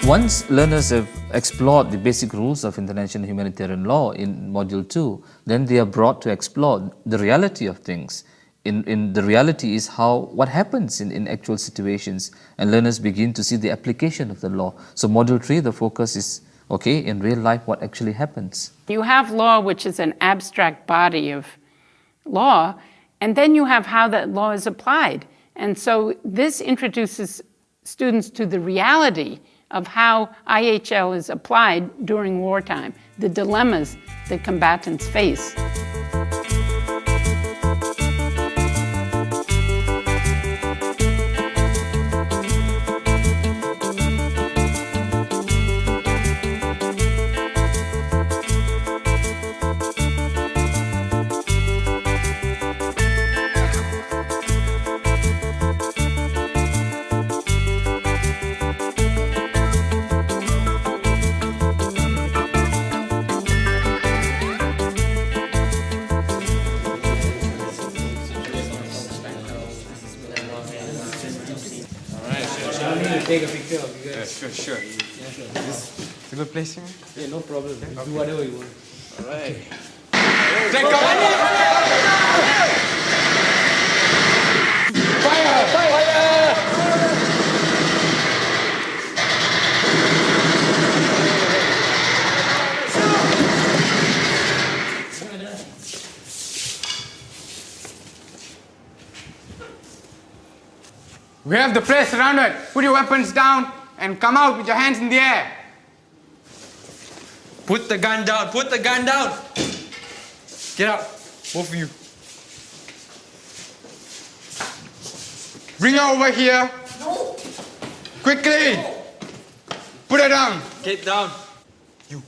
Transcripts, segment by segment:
Once learners have explored the basic rules of international humanitarian law in Module 2, then they are brought to explore the reality of things. In the reality is what happens in actual situations, and learners begin to see the application of the law. So Module 3, the focus is, okay, in real life, what actually happens. You have law, which is an abstract body of law, and then you have how that law is applied. And so this introduces students to the reality of how IHL is applied during wartime, the dilemmas that combatants face. Take a picture of you guys. Yeah, sure. Yeah, sure. It's a good place here. Yeah, no problem. Okay. Do whatever you want. Alright. Take cover! Fire! Fire! We have the place surrounded. Put your weapons down and come out with your hands in the air. Put the gun down. Put the gun down. Get up, both of you. Bring her over here. No. Quickly. No. Put her down. Get down. You.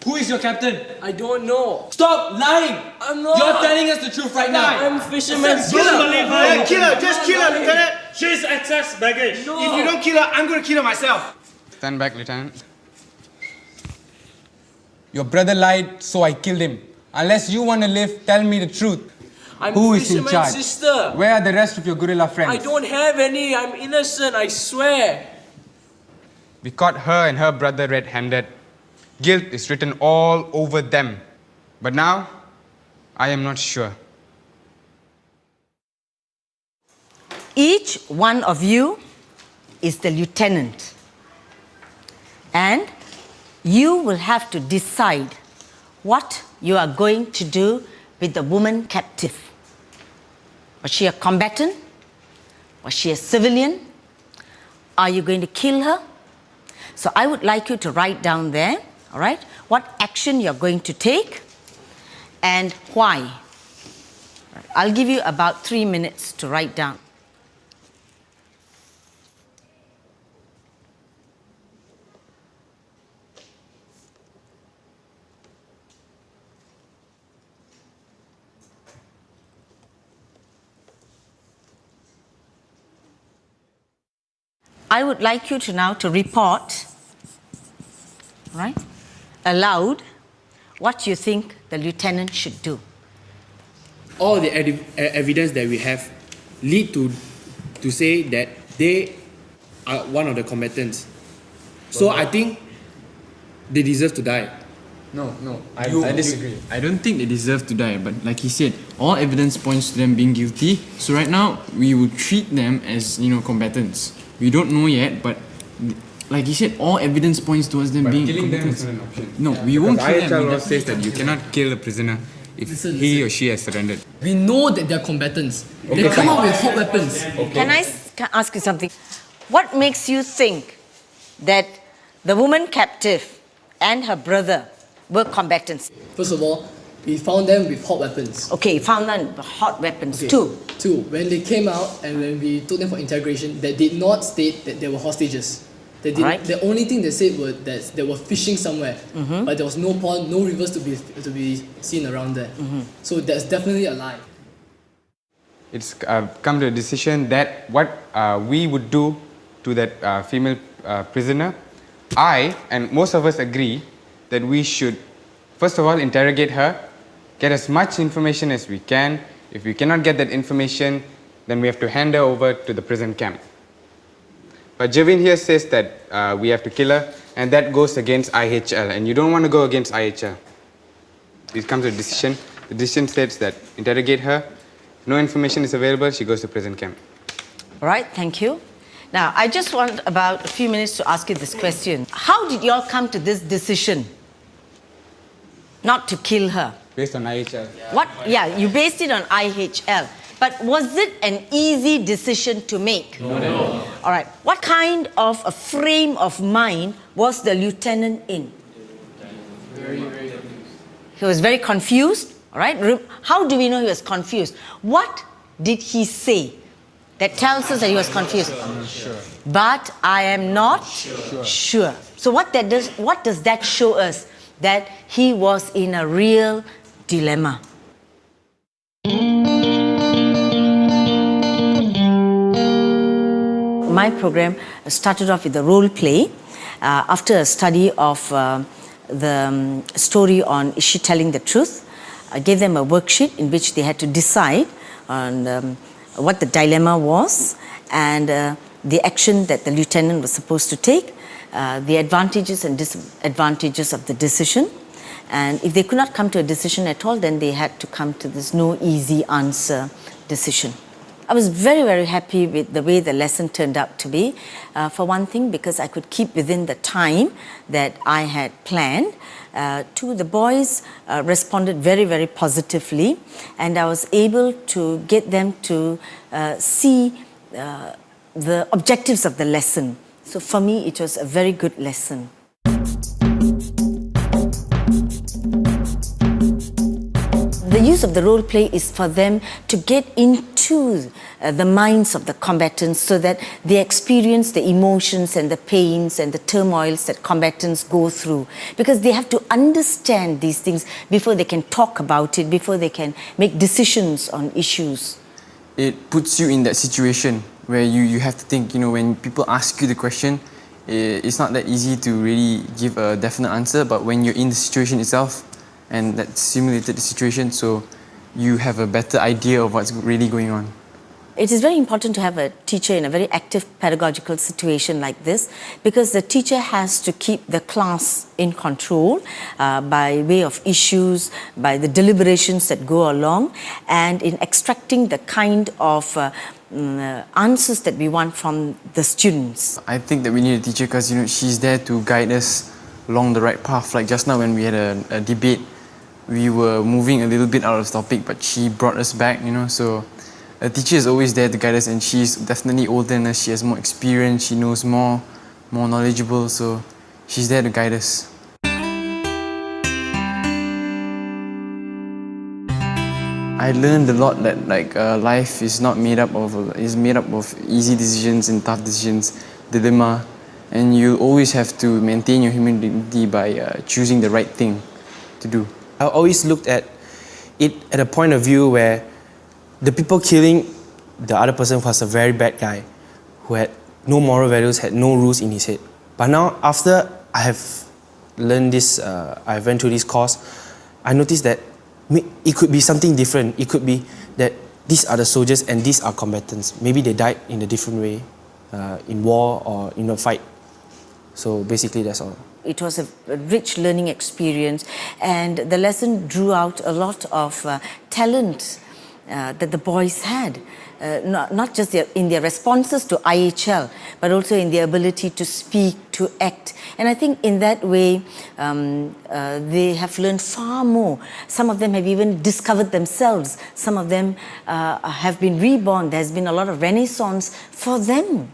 Who is your captain? I don't know. Stop lying. I'm not. You're telling us the truth right now. I'm fisherman. Don't believe her. Yeah, kill her. Just kill her, Lieutenant. She's excess baggage. No. If you don't kill her, I'm going to kill her myself. Stand back, Lieutenant. Your brother lied, so I killed him. Unless you want to live, tell me the truth. I'm Who is in fisherman's charge? sister. Where are the rest of your gorilla friends? I don't have any. I'm innocent, I swear. We caught her and her brother red-handed. Guilt is written all over them. But now, I am not sure. Each one of you is the lieutenant, and you will have to decide what you are going to do with the woman captive. Was she a combatant? Was she a civilian? Are you going to kill her? So I would like you to write down there, all right, what action you're going to take and why. I'll give you about 3 minutes to write down. I would like you to now to report, right, aloud what you think the lieutenant should do. All the evidence that we have lead to say that they are one of the combatants. So I think they deserve to die. No, I disagree. I don't think they deserve to die, but like he said, all evidence points to them being guilty. So right now, we will treat them as, combatants. We don't know yet, but like he said, all evidence points towards them being Killing them combatants. is not an option. No, we won't kill them. IHL law says that you cannot kill a prisoner if he or she has surrendered. We know that they're combatants. They come out with hot weapons. Can I ask you something? What makes you think that the woman captive and her brother were combatants? First of all, we found them with hot weapons. Okay, found them with hot weapons. Okay. Two. When they came out and when we took them for integration, they did not state that they were hostages. They did. Right. The only thing they said was that they were fishing somewhere, but there was no pond, no rivers to be seen around there. So that's definitely a lie. It's come to a decision that what we would do to that female prisoner, I and most of us agree that we should first of all interrogate her, get as much information as we can. If we cannot get that information, then we have to hand her over to the prison camp. But Javin here says that we have to kill her, and that goes against IHL, and you don't want to go against IHL. It comes to a decision. The decision states that interrogate her. If no information is available, she goes to prison camp. All right, thank you. Now, I just want about a few minutes to ask you this question. How did you all come to this decision not to kill her? Based on IHL. What? Yeah, you based it on IHL. But was it an easy decision to make? No. All right. What kind of a frame of mind was the lieutenant in? Very confused. He was very confused. All right. How do we know he was confused? What did he say that tells us that he was confused? I'm not sure. But I am not sure. So what does that show us? That he was in a real dilemma. My program started off with a role play after a study of the story on Is She Telling the Truth? I gave them a worksheet in which they had to decide on what the dilemma was and the action that the lieutenant was supposed to take, the advantages and disadvantages of the decision. And if they could not come to a decision at all, then they had to come to this no easy answer decision. I was very, very happy with the way the lesson turned out to be. For one thing, because I could keep within the time that I had planned. Two, the boys responded very, very positively, and I was able to get them to see the objectives of the lesson. So for me, it was a very good lesson. The use of the role play is for them to get into the minds of the combatants so that they experience the emotions and the pains and the turmoils that combatants go through. Because they have to understand these things before they can talk about it, before they can make decisions on issues. It puts you in that situation where you have to think, when people ask you the question, it's not that easy to really give a definite answer, but when you're in the situation itself, and that simulated the situation, so you have a better idea of what's really going on. It is very important to have a teacher in a very active pedagogical situation like this, because the teacher has to keep the class in control by way of issues, by the deliberations that go along, and in extracting the kind of answers that we want from the students. I think that we need a teacher because she's there to guide us along the right path. Like just now when we had a debate, we were moving a little bit out of the topic, but she brought us back, so a teacher is always there to guide us, and she's definitely older than us. She has more experience, she knows more knowledgeable, so she's there to guide us. I learned a lot that life is not made up of easy decisions and tough decisions, dilemma, and you always have to maintain your human dignity by choosing the right thing to do. I always looked at it at a point of view where the people killing the other person was a very bad guy who had no moral values, had no rules in his head. But now, after I have learned this, I went through this course, I noticed that it could be something different. It could be that these are the soldiers and these are combatants. Maybe they died in a different way, in war or in a fight. So basically, that's all. It was a rich learning experience, and the lesson drew out a lot of talent that the boys had, not just in their responses to IHL, but also in their ability to speak, to act. And I think in that way, they have learned far more. Some of them have even discovered themselves. Some of them have been reborn. There's been a lot of renaissance for them.